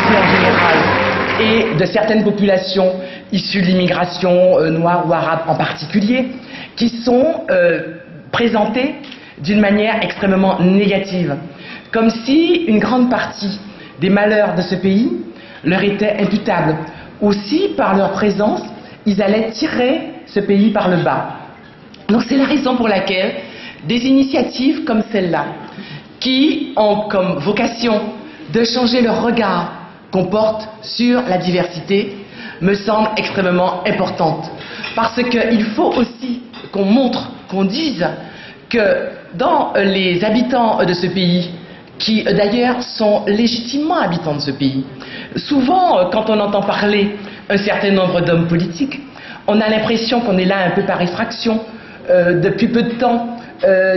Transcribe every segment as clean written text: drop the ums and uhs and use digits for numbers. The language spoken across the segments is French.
société en général et de certaines populations issues de l'immigration noire ou arabe en particulier, qui sont présentées d'une manière extrêmement négative, comme si une grande partie des malheurs de ce pays leur était imputable. Aussi, par leur présence, ils allaient tirer ce pays par le bas. Donc c'est la raison pour laquelle des initiatives comme celle-là, qui ont comme vocation de changer le regard qu'on porte sur la diversité, me semblent extrêmement importantes. Parce qu'il faut aussi qu'on montre, qu'on dise que dans les habitants de ce pays, qui d'ailleurs sont légitimement habitants de ce pays, souvent quand on entend parler un certain nombre d'hommes politiques, on a l'impression qu'on est là un peu par effraction, depuis peu de temps,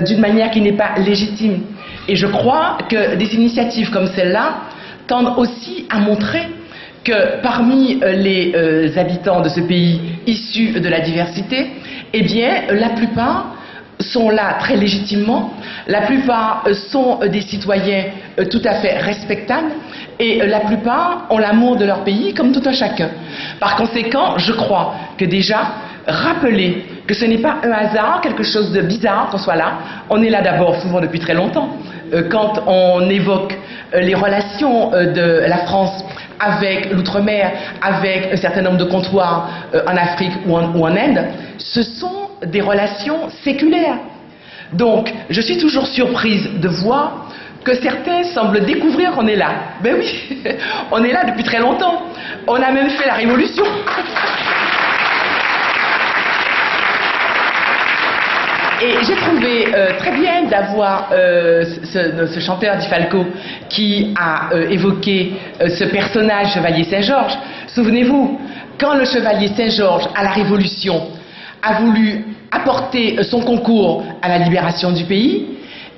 d'une manière qui n'est pas légitime. Et je crois que des initiatives comme celle-là tendent aussi à montrer que parmi les habitants de ce pays issus de la diversité, eh bien, la plupart sont là très légitimement, la plupart sont des citoyens tout à fait respectables et la plupart ont l'amour de leur pays comme tout un chacun. Par conséquent, je crois que déjà, rappeler que ce n'est pas un hasard, quelque chose de bizarre qu'on soit là. On est là d'abord souvent depuis très longtemps. Quand on évoque les relations de la France avec l'outre-mer, avec un certain nombre de comptoirs en Afrique ou en Inde, ce sont des relations séculaires. Donc, je suis toujours surprise de voir que certains semblent découvrir qu'on est là. Ben oui, on est là depuis très longtemps. On a même fait la révolution. Et j'ai trouvé très bien d'avoir ce chanteur Di Falco qui a évoqué ce personnage Chevalier Saint-Georges. Souvenez-vous, quand le Chevalier Saint-Georges, à la Révolution, a voulu apporter son concours à la libération du pays,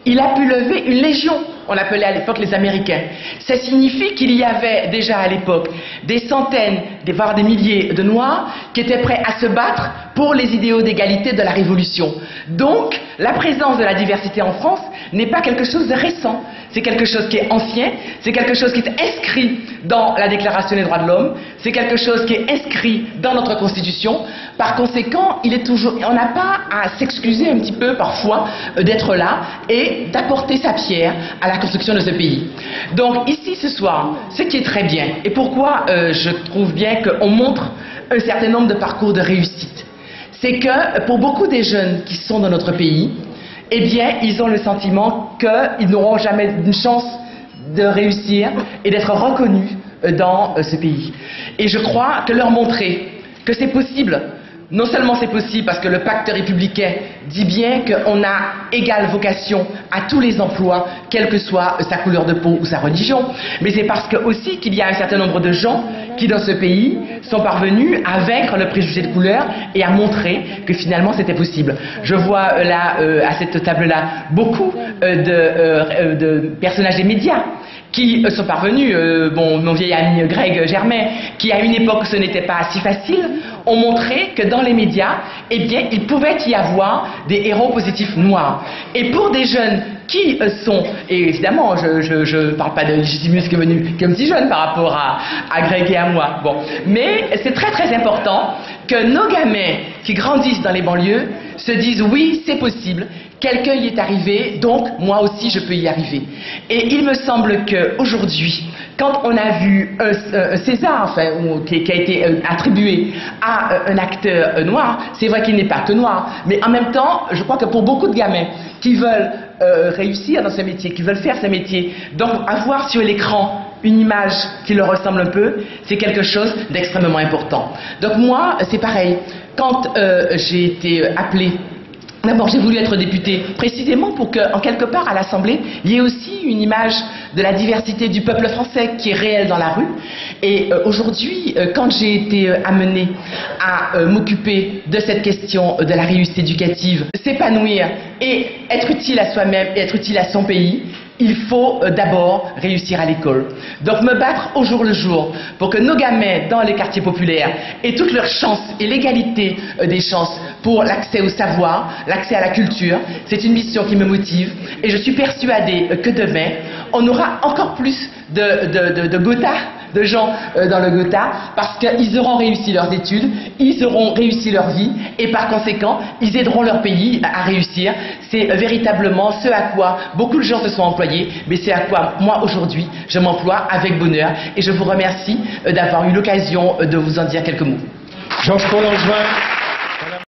il a pu lever une légion, on l'appelait à l'époque les Américains. Ça signifie qu'il y avait déjà à l'époque des centaines, voire des milliers de Noirs qui étaient prêts à se battre pour les idéaux d'égalité de la Révolution. Donc, la présence de la diversité en France n'est pas quelque chose de récent, c'est quelque chose qui est ancien, c'est quelque chose qui est inscrit dans la Déclaration des droits de l'homme, c'est quelque chose qui est inscrit dans notre Constitution. Par conséquent, on n'a pas à s'excuser un petit peu parfois d'être là et d'apporter sa pierre à la construction de ce pays. Donc ici ce soir, ce qui est très bien, et pourquoi je trouve bien qu'on montre un certain nombre de parcours de réussite, c'est que pour beaucoup des jeunes qui sont dans notre pays, eh bien, ils ont le sentiment qu'ils n'auront jamais une chance de réussir et d'être reconnus dans ce pays. Et je crois que leur montrer que c'est possible, non seulement c'est possible parce que le pacte républicain dit bien qu'on a égale vocation à tous les emplois, quelle que soit sa couleur de peau ou sa religion, mais c'est parce que aussi qu'il y a un certain nombre de gens qui dans ce pays sont parvenus à vaincre le préjugé de couleur et à montrer que finalement c'était possible. Je vois là, à cette table-là, beaucoup de personnages des médias qui sont parvenus, mon vieil ami Greg Germain, qui à une époque ce n'était pas si facile, ont montré que dans les médias, eh bien, il pouvait y avoir des héros positifs noirs. Et pour des jeunes qui sont, et évidemment, je ne parle pas de Légitimus qui est venu comme si jeune par rapport à Greg et à moi, bon, mais c'est très très important que nos gamins qui grandissent dans les banlieues se disent oui, c'est possible, quelqu'un y est arrivé, donc moi aussi je peux y arriver. Et il me semble qu'aujourd'hui, quand on a vu un César, enfin, qui a été attribué à un acteur noir, c'est vrai qu'il n'est pas que noir, mais en même temps, je crois que pour beaucoup de gamins qui veulent réussir dans ce métier, qui veulent faire ce métier, donc avoir sur l'écran une image qui leur ressemble un peu, c'est quelque chose d'extrêmement important. Donc moi, c'est pareil. Quand j'ai été appelée, d'abord j'ai voulu être députée précisément pour qu'en quelque part à l'Assemblée, il y ait aussi une image de la diversité du peuple français qui est réelle dans la rue. Et aujourd'hui, quand j'ai été amenée à m'occuper de cette question de la réussite éducative, s'épanouir et être utile à soi-même et être utile à son pays, il faut d'abord réussir à l'école. Donc me battre au jour le jour pour que nos gamins dans les quartiers populaires aient toutes leurs chances et l'égalité des chances pour l'accès au savoir, l'accès à la culture, c'est une mission qui me motive et je suis persuadée que demain, on aura encore plus de Gotha, de gens dans le Gotha, parce qu'ils auront réussi leurs études, ils auront réussi leur vie, et par conséquent, ils aideront leur pays à réussir. C'est véritablement ce à quoi beaucoup de gens se sont employés, mais c'est à quoi moi aujourd'hui je m'emploie avec bonheur, et je vous remercie d'avoir eu l'occasion de vous en dire quelques mots. Georges Paul Langevin.